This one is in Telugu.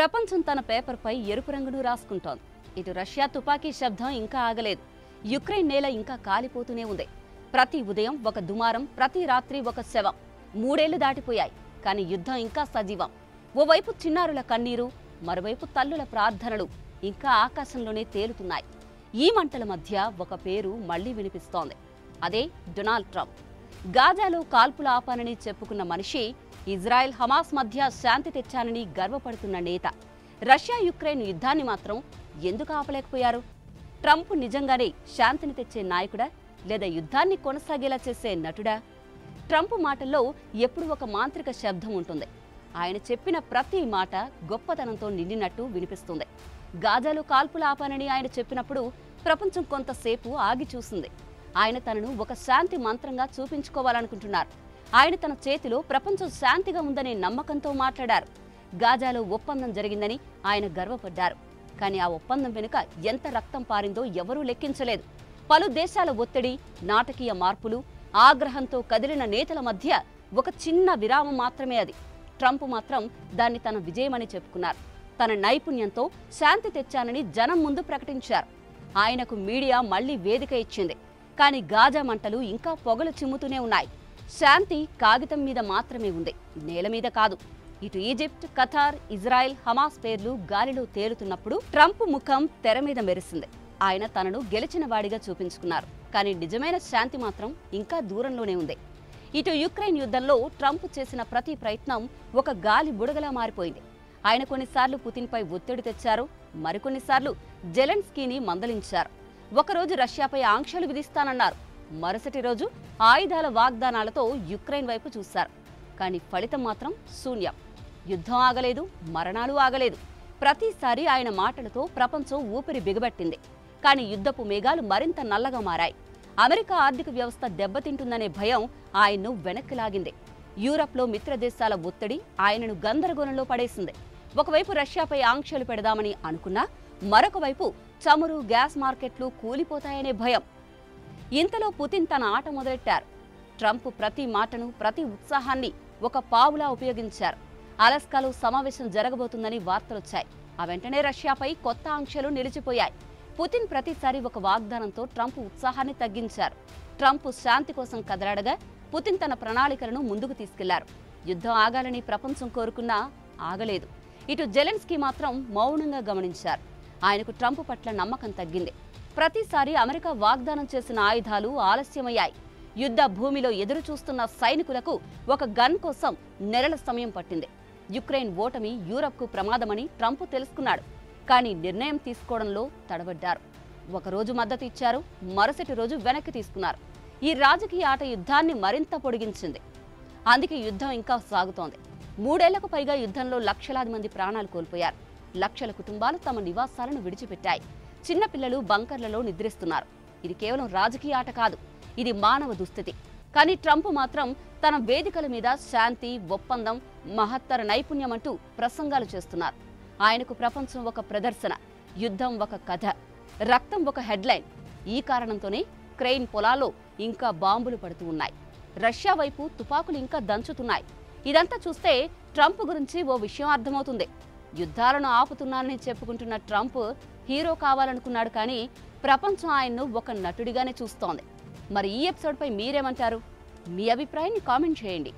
ప్రపంచం తన పేపర్పై ఎరుపు రంగును రాసుకుంటోంది. ఇటు రష్యా తుపాకీ శబ్దం ఇంకా ఆగలేదు. యుక్రెయిన్ నేల ఇంకా కాలిపోతూనే ఉంది. ప్రతి ఉదయం ఒక దుమారం, ప్రతి రాత్రి ఒక శవం. 3 ఏళ్లు దాటిపోయాయి, కానీ యుద్ధం ఇంకా సజీవం. ఓవైపు చిన్నారుల కన్నీరు, మరోవైపు తల్లుల ప్రార్థనలు ఇంకా ఆకాశంలోనే తేలుతున్నాయి. ఈ మంటల మధ్య ఒక పేరు మళ్లీ వినిపిస్తోంది. అదే డొనాల్డ్ ట్రంప్. గాజాలో కాల్పుల ఆపానని చెప్పుకున్న మనిషి, ఇజ్రాయెల్ హమాస్ మధ్య శాంతి తెచ్చానని గర్వపడుతున్న నేత. రష్యా యుక్రెయిన్ యుద్ధాన్ని మాత్రం ఎందుకు ఆపలేకపోయారు? ట్రంప్ నిజంగానే శాంతిని తెచ్చే నాయకుడా, లేదా యుద్ధాన్ని కొనసాగేలా చేసే నటుడా? ట్రంప్ మాటల్లో ఎప్పుడు ఒక మాంత్రిక శబ్దం ఉంటుంది. ఆయన చెప్పిన ప్రతి మాట గొప్పతనంతో నిండినట్టు వినిపిస్తుంది. గాజాలో కాల్పుల ఆపానని ఆయన చెప్పినప్పుడు ప్రపంచం కొంతసేపు ఆగి చూసింది. ఆయన తనను ఒక శాంతి మంత్రంగా చూపించుకోవాలనుకుంటున్నారు. ఆయన తన చేతిలో ప్రపంచం శాంతిగా ఉందనే నమ్మకంతో మాట్లాడారు. గాజాలో ఒప్పందం జరిగిందని ఆయన గర్వపడ్డారు. కానీ ఆ ఒప్పందం వెనుక ఎంత రక్తం పారిందో ఎవరూ లెక్కించలేదు. పలు దేశాల ఒత్తిడి, నాటకీయ మార్పులు, ఆగ్రహంతో కదిలిన నేతల మధ్య ఒక చిన్న విరామం మాత్రమే అది. ట్రంప్ మాత్రం దాన్ని తన విజయమని చెప్పుకున్నారు. తన నైపుణ్యంతో శాంతి తెచ్చానని జనం ముందు ప్రకటించారు. ఆయనకు మీడియా మళ్లీ వేదిక ఇచ్చింది. కానీ గాజా మంటలు ఇంకా పొగలు చిమ్ముతూనే ఉన్నాయి. శాంతి కాగితం మీద మాత్రమే ఉంది, నేల మీద కాదు. ఇటు ఈజిప్ట్, ఖతార్, ఇజ్రాయెల్, హమాస్ పేర్లు గాలిలో తేలుతున్నప్పుడు ట్రంప్ ముఖం తెర మీద మెరిసింది. ఆయన తనను గెలిచిన వాడిగా చూపించుకున్నారు. కానీ నిజమైన శాంతి మాత్రం ఇంకా దూరంలోనే ఉంది. ఇటు యుక్రెయిన్ యుద్ధంలో ట్రంప్ చేసిన ప్రతి ప్రయత్నం ఒక గాలి బుడగలా మారిపోయింది. ఆయన కొన్నిసార్లు పుతిన్పై ఒత్తిడి తెచ్చారు, మరికొన్నిసార్లు జెలెన్స్కీని మందలించారు. ఒకరోజు రష్యాపై ఆంక్షలు విధిస్తానన్నారు, మరుసటి రోజు ఆయుధాల వాగ్దానాలతో యుక్రెయిన్ వైపు చూశారు. కానీ ఫలితం మాత్రం శూన్యం. యుద్ధం ఆగలేదు, మరణాలు ఆగలేదు. ప్రతిసారి ఆయన మాటలతో ప్రపంచం ఊపిరి బిగబట్టింది. కానీ యుద్ధపు మేఘాలు మరింత నల్లగా మారాయి. అమెరికా ఆర్థిక వ్యవస్థ దెబ్బతింటుందనే భయం ఆయన్ను వెనక్కి లాగింది. యూరప్లో మిత్రదేశాల ఒత్తిడి ఆయనను గందరగోళంలో పడేసింది. ఒకవైపు రష్యాపై ఆంక్షలు పెడదామని అనుకున్నా, మరొక వైపు చమురు, గ్యాస్ మార్కెట్లు కూలిపోతాయనే భయం. ఇంతలో పుతిన్ తన ఆట మొదలెట్టారు. ట్రంప్ ప్రతి మాటను, ప్రతి ఉత్సాహాన్ని ఒక పావులా ఉపయోగించారు. అలస్కాలో సమావేశం జరగబోతుందని వార్తలొచ్చాయి. ఆ వెంటనే రష్యాపై కొత్త ఆంక్షలు నిలిచిపోయాయి. పుతిన్ ప్రతిసారి ఒక వాగ్దానంతో ట్రంప్ ఉత్సాహాన్ని తగ్గించారు. ట్రంప్ శాంతి కోసం కదలాడగా పుతిన్ తన ప్రణాళికలను ముందుకు తీసుకెళ్లారు. యుద్ధం ఆగాలని ప్రపంచం కోరుకున్నా ఆగలేదు. ఇటు జెలెన్స్కీ మాత్రం మౌనంగా గమనించారు. ఆయనకు ట్రంప్ పట్ల నమ్మకం తగ్గింది. ప్రతిసారి అమెరికా వాగ్దానం చేసిన ఆయుధాలు ఆలస్యమయ్యాయి. యుద్ధ భూమిలో ఎదురు చూస్తున్న సైనికులకు ఒక గన్ కోసం నెలల సమయం పట్టింది. యుక్రెయిన్ ఓటమి యూరప్కు ప్రమాదమని ట్రంప్ తెలుసుకున్నాడు. కానీ నిర్ణయం తీసుకోవడంలో తడబడ్డారు. ఒకరోజు మద్దతు ఇచ్చారు, మరుసటి రోజు వెనక్కి తీసుకున్నారు. ఈ రాజకీయ ఆట యుద్ధాన్ని మరింత పొడిగించింది. అందుకే యుద్ధం ఇంకా సాగుతోంది. 3 ఏళ్లకు పైగా యుద్ధంలో లక్షలాది మంది ప్రాణాలు కోల్పోయారు. లక్షల కుటుంబాలు తమ నివాసాలను విడిచిపెట్టాయి. చిన్నపిల్లలు బంకర్లలో నిద్రిస్తున్నారు. ఇది కేవలం రాజకీయ ఆట కాదు, ఇది మానవ దుస్థితి. కానీ ట్రంప్ మాత్రం తన వేదికల మీద శాంతి, ఒప్పందం, మహత్తర నైపుణ్యం అంటూ ప్రసంగాలు చేస్తున్నారు. ఆయనకు ప్రపంచం ఒక ప్రదర్శన, యుద్ధం ఒక కథ, రక్తం ఒక హెడ్లైన్. ఈ కారణంతోనే ఉక్రెయిన్ పొలాల్లో ఇంకా బాంబులు పడుతూ ఉన్నాయి. రష్యా వైపు తుపాకులు ఇంకా దంచుతున్నాయి. ఇదంతా చూస్తే ట్రంప్ గురించి ఓ విషయం అర్థమవుతుంది. యుద్ధాలను ఆపుతున్నానని చెప్పుకుంటున్న ట్రంప్ హీరో కావాలనుకున్నాడు, కానీ ప్రపంచం ఆయన్ను ఒక నటుడిగానే చూస్తోంది. మరి ఈ ఎపిసోడ్పై మీరేమంటారు? మీ అభిప్రాయాన్ని కామెంట్ చేయండి.